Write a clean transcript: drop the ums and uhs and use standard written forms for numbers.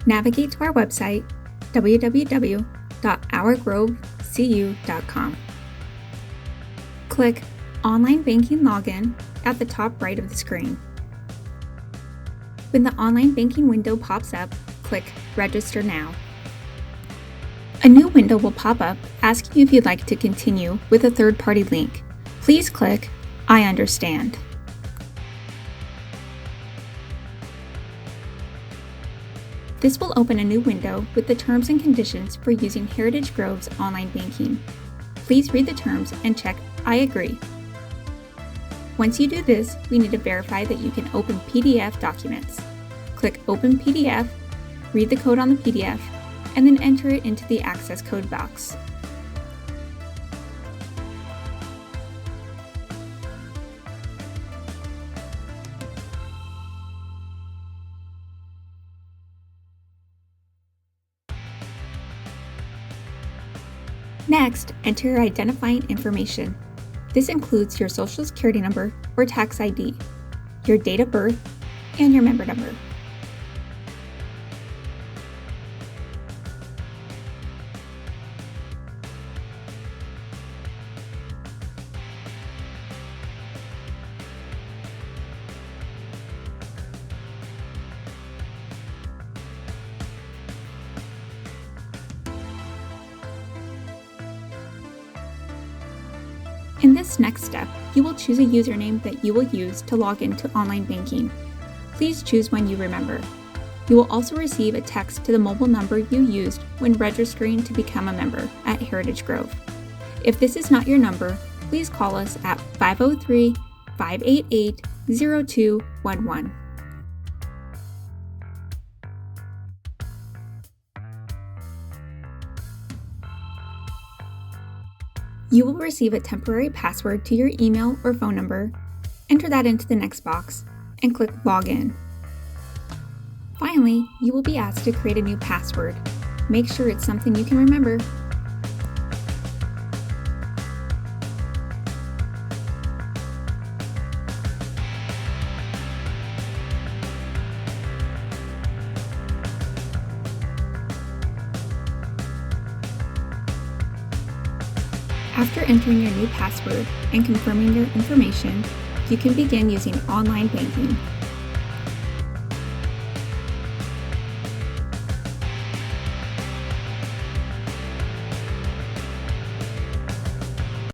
Navigate to our website, www.ourgrovecu.com. Click Online Banking Login at the top right of the screen. When the online banking window pops up, click Register Now. A new window will pop up asking you if you'd like to continue with a third-party link. Please click I understand. This will open a new window with the terms and conditions for using Heritage Grove's online banking. Please read the terms and check I agree. Once you do this, we need to verify that you can open PDF documents. Click Open PDF, read the code on the PDF, and then enter it into the access code box. Next, enter your identifying information. This includes your Social Security number or tax ID, your date of birth, and your member number. In this next step, you will choose a username that you will use to log into online banking. Please choose one you remember. You will also receive a text to the mobile number you used when registering to become a member at Heritage Grove. If this is not your number, please call us at 503-588-0211. You will receive a temporary password to your email or phone number. Enter that into the next box and click Login. Finally, you will be asked to create a new password. Make sure it's something you can remember. After entering your new password and confirming your information, you can begin using online banking.